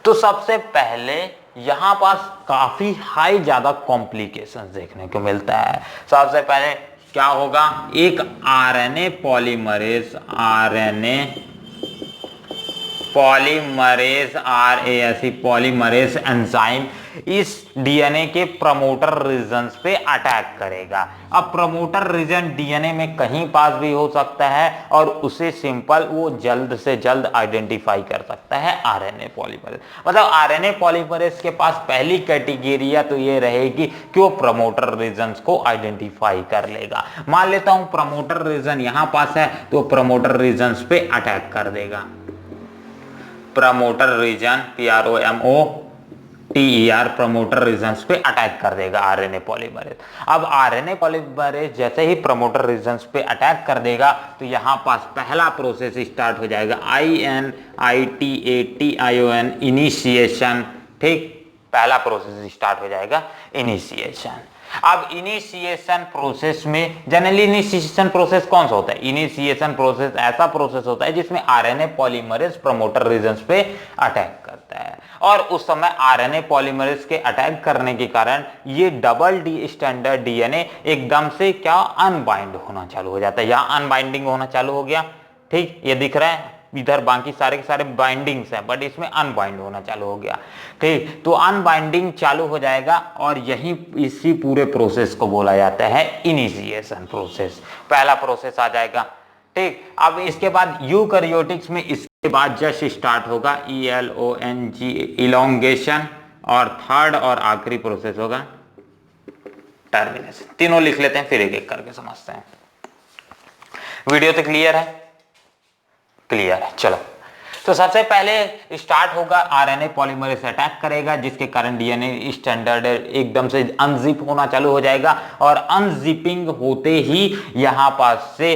तो सबसे पहले यहां पास काफी हाई ज्यादा कॉम्प्लिकेशंस देखने को मिलता है। सबसे पहले क्या होगा, एक RNA polymerase RAC polymerase enzyme इस डीएनए के प्रमोटर रीजन्स पे अटैक करेगा। अब प्रमोटर रीजन डीएनए में कहीं पास भी हो सकता है और उसे सिंपल वो जल्द से जल्द आइडेंटिफाई कर सकता है आरएनए पॉलीमरेज। मतलब आरएनए पॉलीमरेज के पास पहली कैटेगरिया तो ये रहेगी कि वो प्रमोटर रीजन्स को आइडेंटिफाई कर लेगा। मान लेता हूं प्रमोटर रीजन यहां पास है तो प्रमोटर रीजन्स पे अटैक कर देगा। Promoter region PROMOTER promoter regions पे अटैक कर देगा आरएनए पॉलीमरेज। अब आरएनए पॉलीमरेज जैसे ही प्रमोटर रीजन्स पे अटैक कर देगा तो यहां पास पहला प्रोसेस स्टार्ट हो जाएगा INITATION इनिशिएशन। ठीक, पहला प्रोसेस स्टार्ट हो जाएगा इनिशिएशन। अब इनिशिएशन प्रोसेस में जनरली इनिशिएशन प्रोसेस कौन सा होता है, इनिशिएशन प्रोसेस ऐसा प्रोसेस होता है जिसमें आरएनए पॉलीमरेज प्रमोटर रीजन्स पे अटैक करता है और उस समय आरएनए पॉलीमरेज के अटैक करने के कारण ये डबल डी स्टैंडर्ड डीएनए एकदम से क्या अनबाइंड होना चालू हो जाता है, या अनबाइंडिंग होना चालू हो गया। ठीक, ये दिख रहा है, इधर बाकी सारे के सारे बाइंडिंग्स हैं बट इसमें अनबाइंड होना चालू हो गया। ठीक, तो अनबाइंडिंग चालू हो जाएगा और यही इसी पूरे प्रोसेस को बोला जाता है इनिशिएशन प्रोसेस। पहला प्रोसेस आ जाएगा। ठीक, अब इसके बाद यूकैरियोटिक्स में इसके बाद जस्ट स्टार्ट होगा ELONG इलोंगेशन और थर्ड और आखिरी प्रोसेस होगा टर्मिनेशन। तीनों लिख लेते हैं फिर एक एक करके समझते हैं। वीडियो तो क्लियर है? क्लियर है। चलो, तो सबसे पहले स्टार्ट होगा आरएनए पॉलीमरेज अटैक करेगा जिसके कारण डीएनए स्टैंडर्ड एकदम से अनजिप होना चालू हो जाएगा और अनजिपिंग होते ही यहां पास से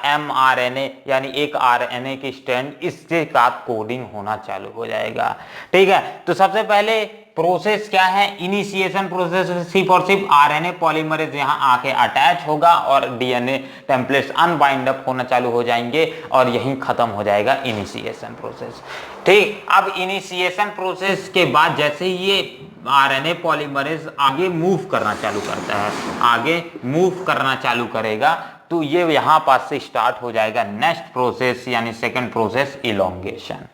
mRNA यानी एक आरएनए के स्ट्रैंड इसके साथ कोडिंग होना चालू हो जाएगा। ठीक है, तो सबसे पहले प्रोसेस क्या है, इनिशिएशन प्रोसेस सिर्फ और सिर्फ आरएनए पॉलीमरेज यहां आके अटैच होगा और डीएनए टेम्पलेट्स अनबाइंड अप होना चालू हो जाएंगे और यहीं खत्म हो जाएगा इनिशिएशन प्रोसेस। ठीक, अब इनिशिएशन प्रोसेस के बाद जैसे ही ये आरएनए पॉलीमरेज आगे मूव करना चालू करता है, आगे मूव करना चालू करेगा तो ये यहां पास से स्टार्ट हो जाएगा नेक्स्ट प्रोसेस यानी second process elongation.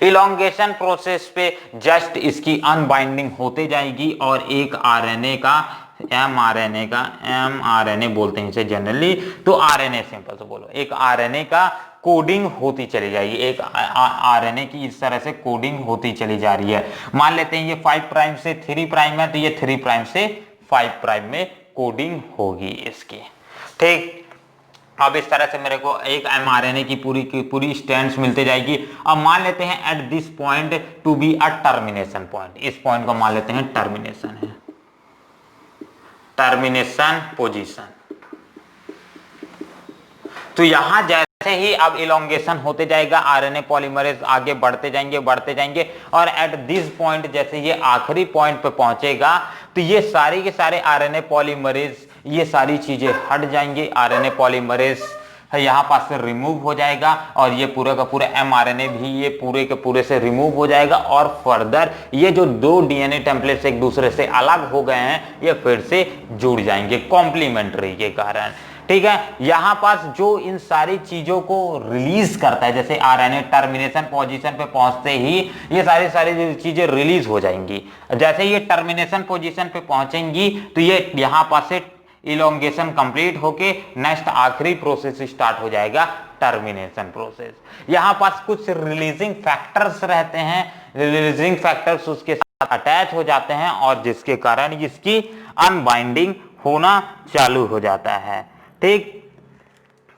Elongation process पे जस्ट इसकी अनबाइंडिंग होते जाएगी और एक आरएनए का mRNA बोलते हैं इसे जनरली, तो आरएनए सिंपल से बोलो, एक आरएनए का कोडिंग होती चली जाएगी, एक आरएनए की इस तरह से कोडिंग होती चली जा रही है। मान लेते हैं ये 5 प्राइम से 3 प्राइम है तो ये 3 प्राइम से 5 प्राइम में कोडिंग होगी इसकी। ठीक, अब इस तरह से मेरे को एक mRNA की पूरी स्ट्रैंड्स मिलते जाएगी। अब मान लेते हैं at this point to be a termination point, इस पॉइंट को मान लेते हैं टर्मिनेशन है, टर्मिनेशन पोजीशन। तो यहां जैसे ही अब इलोंगेशन होते जाएगा, आरएनए पॉलीमरेज आगे बढ़ते जाएंगे और एट दिस पॉइंट जैसे ये आखिरी पॉइंट पे पहुंचेगा तो ये सारे के सारे आरएनए पॉलीमरेज ये सारी चीजें हट जाएंगी, आरएनए पॉलीमरेज यहां पास से रिमूव हो जाएगा और ये पूरा का पूरा mRNA भी ये पूरे के पूरे से रिमूव हो जाएगा और फर्दर ये जो दो डीएनए टेम्पलेट्स एक दूसरे से अलग हो गए हैं ये फिर से जुड़ जाएंगे कॉम्प्लीमेंट्री के कारण। ठीक है, यहां पास जो इन सारी चीजों को रिलीज करता है, जैसे आरएनए टर्मिनेशन पोजीशन पे पहुंचते ही ये सारी चीजें रिलीज हो जाएंगी। जैसे ये टर्मिनेशन पोजीशन पे पहुंचेंगी तो ये यहां पास से इलोंगेशन कंप्लीट होके नेक्स्ट आखिरी प्रोसेस स्टार्ट हो जाएगा टर्मिनेशन प्रोसेस। यहां पास कुछ रिलीजिंग फैक्टर्स रहते हैं, रिलीजिंग फैक्टर्स उसके साथ अटैच हो जाते हैं और जिसके कारण इसकी अनबाइंडिंग होना चालू हो जाता है। ठीक,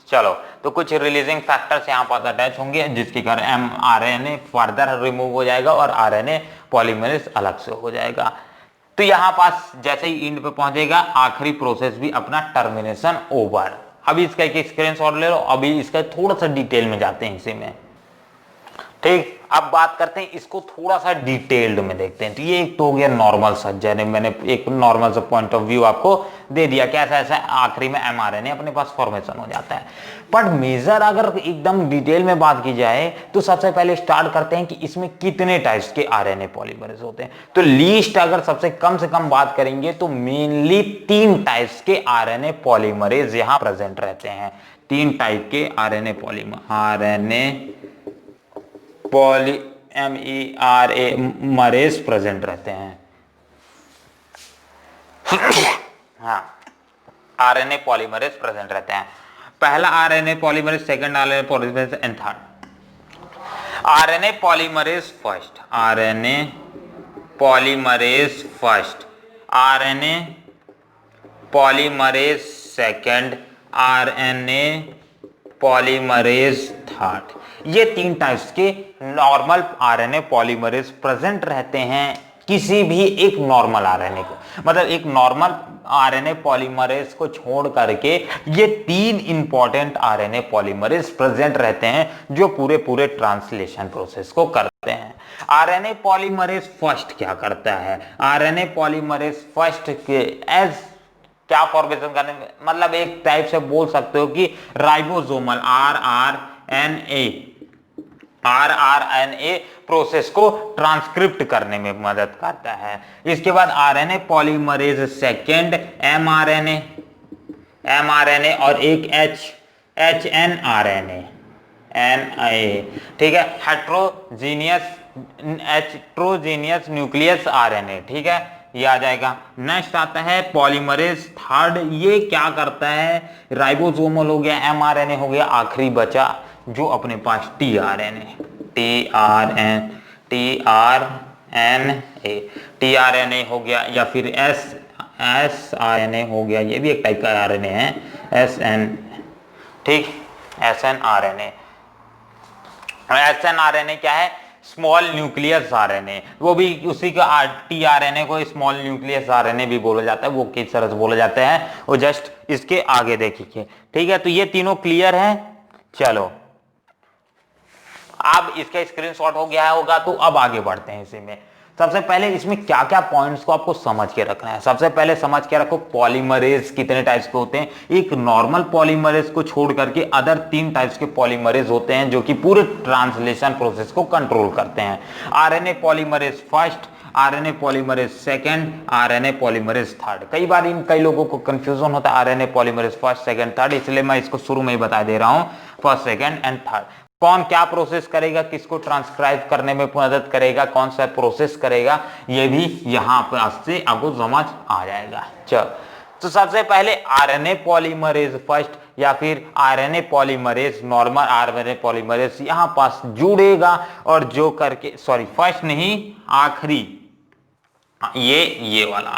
चलो, तो कुछ रिलीजिंग फैक्टर्स यहां पास अटैच होंगे जिसके कारण mRNA फर्दर रिमूव हो जाएगा और आरएनए पॉलीमरेज अलग से हो जाएगा। तो यहां पास जैसे ही एंड पे पहुंचेगा आखिरी प्रोसेस भी अपना टर्मिनेशन ओवर। अभी इसका एक स्क्रीनशॉट ले लो, अभी इसका थोड़ा सा डिटेल में जाते हैं इसी में। ठीक, अब बात करते हैं इसको थोड़ा सा डिटेल्ड में देखते हैं। तो ये एक तो हो गया नॉर्मल सा, जैसे मैंने एक नॉर्मल सा पॉइंट ऑफ व्यू आपको दे दिया, कैसा ऐसा आखिरी में एमआरएनए अपने पास फॉर्मेशन हो जाता है। बट मेजर अगर एकदम डिटेल में बात की जाए तो सबसे पहले स्टार्ट करते हैं कि इसमें कितने टाइप्स के आरएनए पॉलीमरेज होते हैं। तो लीस्ट अगर सबसे कम से कम बात करेंगे तो मेनली 3 टाइप्स के आरएनए पॉलीमरेज यहां प्रेजेंट रहते हैं। 3 टाइप के आरएनए मरेज प्रेजेंट रहते हैं। हाँ, आरएनए पॉलीमरेज प्रेजेंट रहते हैं। पहला RNA polymerase, second RNA polymerase and third. RNA polymerase first, RNA polymerase first, RNA polymerase second, RNA polymerase third. ये 3 टाइप्स के नॉर्मल आरएनए पॉलीमरेज प्रेजेंट रहते हैं किसी भी एक नॉर्मल आरएनए को, मतलब एक नॉर्मल आरएनए पॉलीमरेज को छोड़ करके ये 3 इंपॉर्टेंट आरएनए पॉलीमरेज प्रेजेंट रहते हैं जो पूरे ट्रांसलेशन प्रोसेस को करते हैं। आरएनए पॉलीमरेज फर्स्ट क्या करता है? आरएनए पॉलीमरेज फर्स्ट के एज क्या फॉर्मेशन करने में, मतलब एक टाइप से बोल सकते हो कि राइबोसोमल आरआरएनए प्रोसेस को ट्रांसक्रिप्ट करने में मदद करता है। इसके बाद आरएनए पॉलीमरेज सेकेंड एमआरएनए और एक एचएनआरएनए ठीक है, हेट्रोजीनियस न्यूक्लियस आरएनए, ठीक है, ये आ जाएगा। नेक्स्ट आता है पॉलीमरेज थर्ड, ये क्या करता है? राइबोसोमल हो गया, एमआरएनए हो गया, आखिरी बचा जो अपने पास टीआरएनए हो गया या फिर एसआरएनए हो गया, ये भी एक टाइप का आरएनए है, ठीक, एसएनआरएनए क्या है? स्मॉल न्यूक्लियस आरएनए, वो भी उसी का टीआरएनए को स्मॉल न्यूक्लियस आरएनए भी बोला जाता है। वो किस तरह से बोला जाता है वो जस्ट इसके आगे देखिए, ठीक है। तो ये तीनों क्लियर है। चलो अब इसका स्क्रीनशॉट हो गया होगा, तो अब आगे बढ़ते हैं इसी में। सबसे पहले इसमें क्या क्या पॉइंट्स को आपको समझ के रखना है। सबसे पहले समझ के रखो पॉलीमरेज कितने टाइप्स के होते हैं। एक नॉर्मल पॉलीमरेज को छोड़ करके अदर 3 टाइप्स के पॉलीमरेज होते हैं जो कि पूरे ट्रांसलेशन प्रोसेस को कंट्रोल करते हैं। RNA polymerase first, RNA polymerase second, RNA polymerase third. कई लोगों को कंफ्यूजन होता है RNA polymerase first second third, इसलिए मैं इसको शुरू में ही बता दे रहा हूं फर्स्ट सेकंड एंड थर्ड। कौन क्या प्रोसेस करेगा, किसको ट्रांसक्राइब करने में मदद करेगा, कौन सा प्रोसेस करेगा, ये भी यहां पर से आपको समझ आ जाएगा। चलो, तो सबसे पहले आरएनए पॉलीमरेज फर्स्ट या फिर RNA polymerase normal RNA polymerase यहां पास जुड़ेगा और जो करके फर्स्ट नहीं आखिरी ये वाला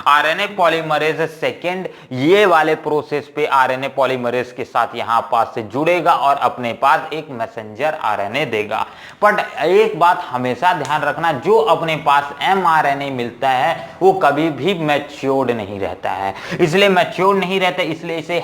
आरएनए पॉलीमरेज सेकेंड ये वाले प्रोसेस पे आरएनए पॉलीमरेज के साथ यहां पास से जुड़ेगा और अपने पास एक मैसेंजर आरएनए देगा। बट एक बात हमेशा ध्यान रखना, जो अपने पास एमआरएनए मिलता है वो कभी भी मैच्योर्ड नहीं रहता है। इसलिए मैच्योर्ड नहीं रहता, इसलिए इसे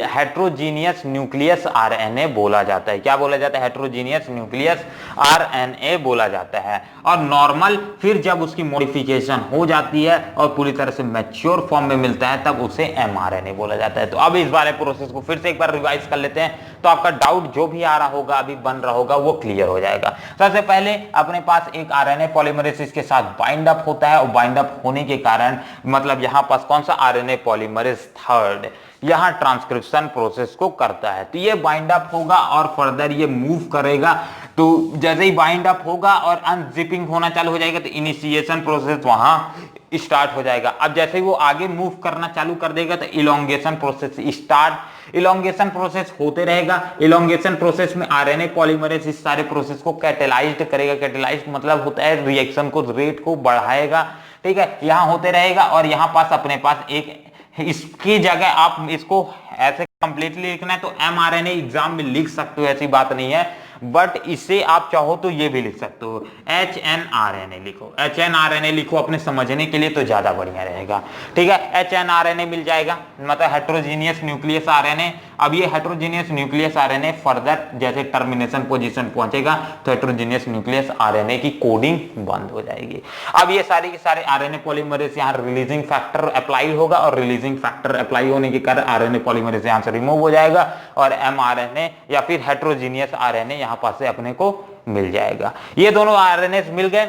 हेट्रोजीनियस न्यूक्लियस आरएनए बोला जाता है। क्या बोला जाता है? हेट्रोजीनियस न्यूक्लियस आरएनए बोला जाता है। और नॉर्मल फिर जब उसकी मॉडिफिकेशन हो जाती है और पूरी तरह से मैच्योर फॉर्म में मिलता है तब उसे एमआरएनए बोला जाता है। तो अब इस वाले प्रोसेस को फिर से एक बार रिवाइज कर लेते हैं, तो आपका डाउट जो भी आ रहा होगा अभी बन रहा होगा वो क्लियर हो जाएगा। सबसे पहले अपने पास एक आरएनए पॉलीमरेज के साथ बाइंड अप होता है और बाइंड अप होने के कारण मतलब यहां पास कौन सा आरएनए पॉलीमरेज थर्ड यहां ट्रांसक्रिप्शन प्रोसेस को करता है। तो ये बाइंड अप होगा और फर्दर ये मूव करेगा। तो जैसे ही बाइंड अप होगा और अनजिपिंग होना चालू हो जाएगा तो इनिशिएशन प्रोसेस वहां स्टार्ट हो जाएगा। अब जैसे ही वो आगे मूव करना चालू कर देगा तो elongation process start. Elongation process होते रहेगा। इलोंगेशन प्रोसेस में आरएनए पॉलीमरेज इस सारे प्रोसेस को कैटेलाइज्ड करेगा। कैटेलाइज्ड मतलब होता है रिएक्शन को रेट को बढ़ाएगा, ठीक है। यहां होते रहेगा और यहां पास अपने पास एक इसकी जगह आप इसको ऐसे कंप्लीटली लिखना है तो एमआरएनए एग्जाम में लिख सकते हो, ऐसी बात नहीं है। बट इसे आप चाहो तो ये भी लिख सकते हो HNRNA लिखो, HNRNA लिखो अपने समझने के लिए तो ज्यादा बढ़िया रहेगा। ठीक है, HNRNA मिल जाएगा, मतलब हेट्रोजीनियस न्यूक्लियस आरएनए। अब ये हेट्रोजीनियस न्यूक्लियस आरएनए फर्दर जैसे टर्मिनेशन पोजीशन पहुंचेगा तो हेट्रोजीनियस न्यूक्लियस आरएनए की कोडिंग बंद हो जाएगी। अब ये सारे के सारे आरएनए पॉलीमरेज यहाँ रिलीजिंग फैक्टर अप्लाई होगा और रिलीजिंग फैक्टर अप्लाई होने के कारण आरएनए पॉलीमरेज यहाँ से रिमूव हो जाएगा और एमआरएनए या फिर हेट्रोजीनियस आरएनए यहाँ पास से अपने को मिल जाएगा। ये दोनों आरएनए मिल गए।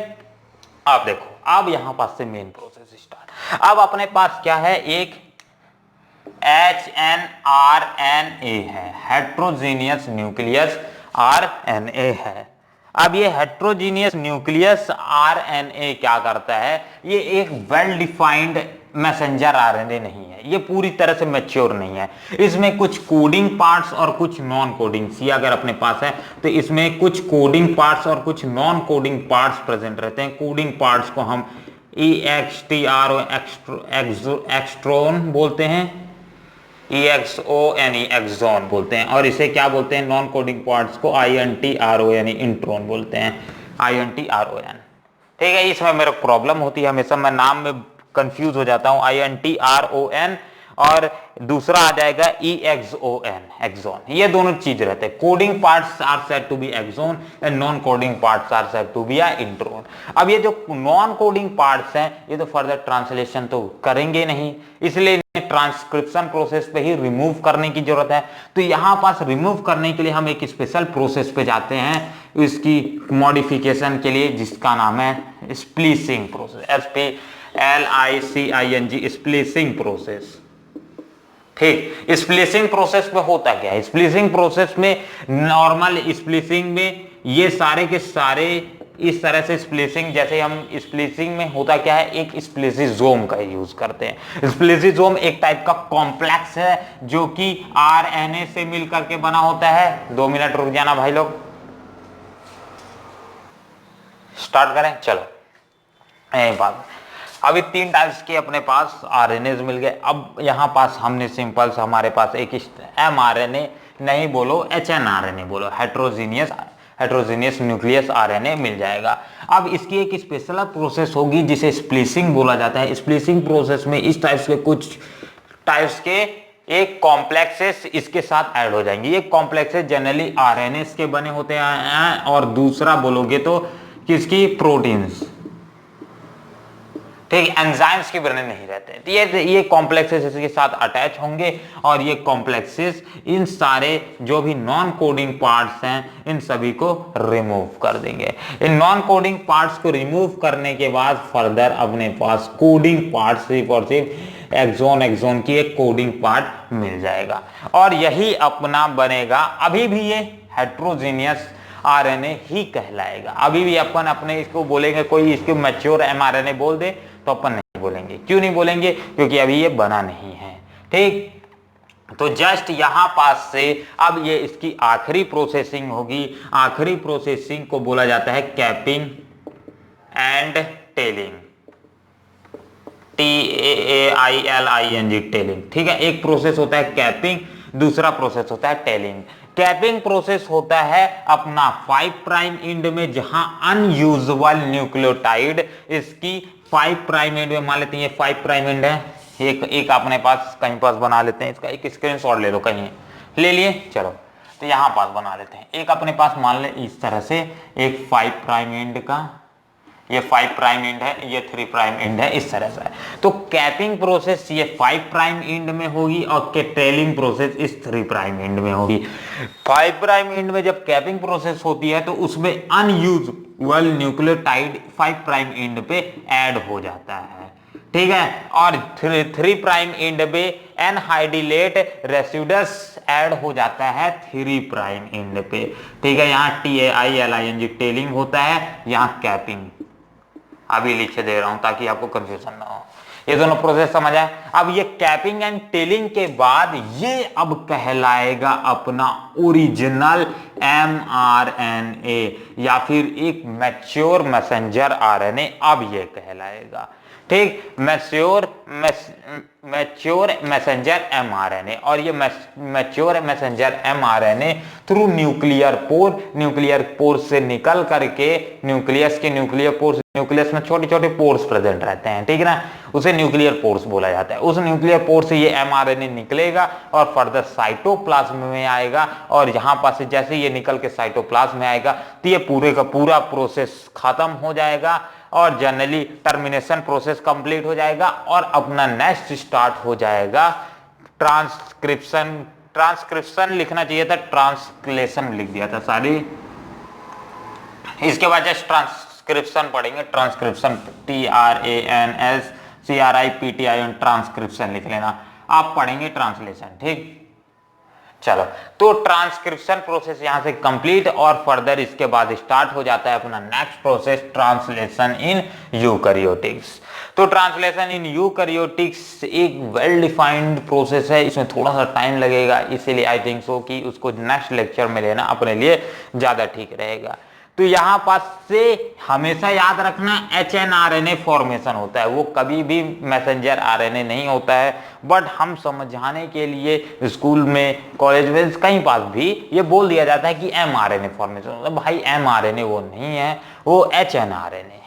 अब देखो, अब यहां पास से मेन प्रोसेस स्टार्ट। अब अपने पास क्या है, एक HNRNA है, हेट्रोजीनियस न्यूक्लियस आरएनए है। अब ये हेट्रोजीनियस न्यूक्लियस आरएनए क्या करता है, ये एक वेल डिफाइंड मैसेंजर आरएनए नहीं है, ये पूरी तरह से मैच्योर नहीं है। इसमें कुछ कोडिंग पार्ट्स और कुछ नॉन कोडिंग, सी अगर अपने पास है तो इसमें कुछ कोडिंग पार्ट्स और कुछ नॉन कोडिंग पार्ट्स प्रेजेंट रहते हैं। कोडिंग पार्ट्स को हम EXTRO एक्स्ट्रोन बोलते हैं, EXONE एक्सॉन बोलते हैं, और इसे क्या बोलते हैं, नॉन कोडिंग पार्ट्स को INTRO यानी इंट्रोन बोलते हैं, INTRON। ठीक है, इसमें मेरे प्रॉब्लम होती है, हमेशा मैं नाम में कंफ्यूज हो जाता हूं, INTRON और दूसरा आ जाएगा EXON एक्सॉन। ये दोनों चीज रहते हैं। Coding parts are said to be exon and non coding parts are said to be intron. अब ये जो नॉन कोडिंग पार्ट्स हैं ये तो फर्दर ट्रांसलेशन तो करेंगे नहीं, इसलिए ट्रांसक्रिप्शन प्रोसेस पे ही रिमूव करने की जरूरत है। तो यहां पास रिमूव करने के लिए हम एक स्पेशल प्रोसेस पे जाते हैं इसकी मॉडिफिकेशन के लिए, जिसका नाम है splicing process, SPLICING splicing process. ठीक, स्प्लीसिंग प्रोसेस में होता क्या है, स्प्लीसिंग प्रोसेस में नॉर्मल स्प्लीसिंग में ये सारे के सारे इस तरह से स्प्लीसिंग, जैसे हम स्प्लीसिंग में होता क्या है, एक स्प्लीसिजोम का यूज करते हैं। स्प्लीसिजोम एक टाइप का कॉम्प्लेक्स है जो कि आरएनए से मिलकर के बना होता है। 2 मिनट रुक जाना भाई लोग, स्टार्ट करें, चलो। बात अभी 3 टाइप्स के अपने पास आरएनए मिल गए। अब यहां पास हमने सिंपल से हमारे पास एक एमआरएनए नहीं बोलो, HNRNA बोलो, हेट्रोजीनियस न्यूक्लियस आरएनए मिल जाएगा। अब इसकी एक स्पेशल प्रोसेस होगी जिसे स्प्लीसिंग बोला जाता है। स्प्लीसिंग प्रोसेस में इस टाइप्स के कुछ टाइप्स के एक कॉम्प्लेक्सेस इसके साथ ऐड हो जाएंगे। ये कॉम्प्लेक्सेस जनरली आरएनए के बने होते हैं और दूसरा बोलोगे तो किसकी, प्रोटीन्स। ठीक, एंजाइम्स के बने नहीं रहते। तो ये कॉम्प्लेक्सेस इसके साथ अटैच होंगे और ये कॉम्प्लेक्सेस इन सारे जो भी नॉन कोडिंग पार्ट्स हैं इन सभी को रिमूव कर देंगे। इन नॉन कोडिंग पार्ट्स को रिमूव करने के बाद फर्दर अपने पास कोडिंग पार्ट सिर्फ और सिर्फ एक्सोन की एक कोडिंग पार्ट मिल जाएगा और यही अपना बनेगा। अभी भी ये हेट्रोजीनियस आरएनए ही कहलाएगा। अभी भी अपन अपने इसको बोलेंगे, कोई इसको मैच्योर एमआरएनए बोल दे तो अपन नहीं बोलेंगे। क्यों नहीं बोलेंगे, क्योंकि अभी ये बना नहीं है। ठीक, तो जस्ट यहां पास से अब ये इसकी आखिरी प्रोसेसिंग होगी। आखिरी प्रोसेसिंग को बोला जाता है capping and telling, TAAILING telling. ठीक है, एक प्रोसेस होता है कैपिंग, दूसरा प्रोसेस होता है टेलिंग। कैपिंग प्रोसेस होता है अपना 5 प्राइम एंड में, जहां अनयूजुअल न्यूक्लियोटाइड इसकी 5 प्राइम एंड में, मान लेते हैं ये 5 प्राइम एंड है, एक अपने पास कहीं पास बना लेते हैं, इसका एक स्क्रीनशॉट ले लो, कहीं ले लिए, चलो तो यहां पास बना लेते हैं। एक अपने पास मान ले इस तरह से एक 5 प्राइम एंड का, ये 5 प्राइम एंड है, ये 3 प्राइम एंड है, इस तरह से है। तो कैपिंग प्रोसेस ये 5 प्राइम एंड में होगी और टेलिंग प्रोसेस इस 3 प्राइम एंड में होगी। 5 प्राइम एंड में जब कैपिंग प्रोसेस होती है तो उसमें अनयूजुअल न्यूक्लियोटाइड 5 प्राइम एंड पे ऐड हो जाता है। ठीक है, और 3 प्राइम एंड पे एनहाइड्रोलेट रेसिडुअस ऐड हो जाता है 3 प्राइम एंड पे। ठीक है, यहाँ TAILING टेलिंग होता है, यहाँ कैपिंग अभी लिखे दे रहा हूं ताकि आपको कंफ्यूजन ना हो। ये दोनों प्रोसेस समझ आए। अब ये कैपिंग एंड टेलिंग के बाद ये अब कहलाएगा अपना ओरिजिनल mRNA या फिर एक मैच्योर मैसेंजर आरएनए। अब ये कहलाएगा। ठीक, मैच्योर मैच्योर मैसेंजर mRNA, और ये mature messenger mRNA through nuclear pore से निकल करके न्यूक्लियस के न्यूक्लियस में छोटे छोटे पोर्स प्रेजेंट रहते हैं, ठीक है ना, उसे न्यूक्लियर पोर्स बोला जाता है। उस न्यूक्लियर पोर से ये mRNA निकलेगा और फर्दर साइटोप्लाज्म में आएगा, और यहाँ पास जैसे ये निकल के साइटोप्लाज्म में आएगा तो ये पूरे का पूरा प्रोसेस खत्म हो जाएगा और जनरली टर्मिनेशन प्रोसेस कंप्लीट हो जाएगा और अपना नेक्स्ट स्टार्ट हो जाएगा ट्रांसक्रिप्शन लिखना चाहिए था, ट्रांसलेशन लिख दिया था सारी। इसके बाद जस्ट ट्रांसक्रिप्शन पढ़ेंगे, ट्रांसक्रिप्शन TRANSCRIPTION ट्रांसक्रिप्शन लिख लेना, आप पढ़ेंगे ट्रांसलेशन, ठीक। चलो, तो ट्रांसक्रिप्शन प्रोसेस यहां से कंप्लीट और फर्दर इसके बाद स्टार्ट हो जाता है अपना next process, translation in eukaryotics. तो ट्रांसलेशन इन यूकैरियोटिक्स एक वेल डिफाइंड प्रोसेस है, इसमें थोड़ा सा टाइम लगेगा, इसीलिए आई थिंक सो कि उसको नेक्स्ट लेक्चर में लेना अपने लिए ज्यादा ठीक रहेगा। तो यहां पास से हमेशा याद रखना HNRNA फॉर्मेशन होता है, वो कभी भी मैसेंजर RNA नहीं होता है, बट हम समझाने के लिए स्कूल में, कॉलेज में, कहीं पास भी ये बोल दिया जाता है कि mRNA फॉर्मेशन होता है। भाई mRNA वो नहीं है, वो HNRNA है,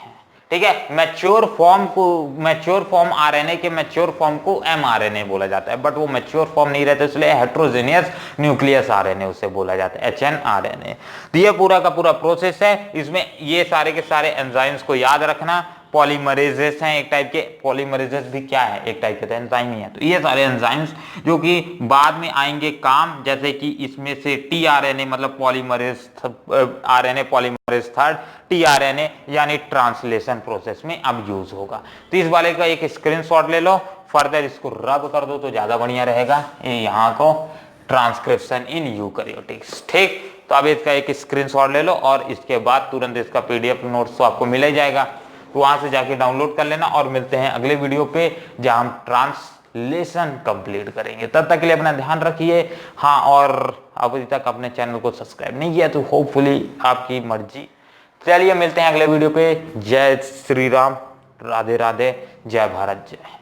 ठीक है। मैच्योर फॉर्म RNA के मैच्योर फॉर्म को mRNA बोला जाता है, बट वो मैच्योर फॉर्म नहीं रहता, इसलिए हेट्रोजेनियस न्यूक्लियस RNA उसे बोला जाता है, HNRNA। तो ये पूरा का पूरा प्रोसेस है, इसमें ये सारे के सारे एंजाइम्स को याद रखना। पॉलीमरेजेस हैं एक टाइप के, पॉलीमरेजेस भी क्या है, एक टाइप के तो एंजाइम ही है। तो ये सारे एंजाइम्स जो कि बाद में आएंगे काम, जैसे कि इसमें से tRNA मतलब polymerase RNA polymerase third, tRNA यानी ट्रांसलेशन प्रोसेस में अब यूज होगा। तो इस वाले का एक स्क्रीनशॉट ले लो, फर्दर इसको रब कर दो तो ज्यादा बढ़िया रहेगा, यहाँ को ट्रांसक्रिप्शन इन यूकैरियोटिक्स, ठीक। तो अब इसका एक स्क्रीनशॉट ले लो और इसके बाद तुरंत इसका PDF नोट्स तो आपको मिल ही जाएगा, तो वहां से जाके डाउनलोड कर लेना। और मिलते हैं अगले वीडियो पे जहां हम ट्रांसलेशन कंप्लीट करेंगे। तब तक के लिए अपना ध्यान रखिए। हाँ, और अभी तक अपने चैनल को सब्सक्राइब नहीं किया तो होपफुली आपकी मर्जी। चलिए मिलते हैं अगले वीडियो पे। जय श्री राम, राधे राधे, जय भारत, जय।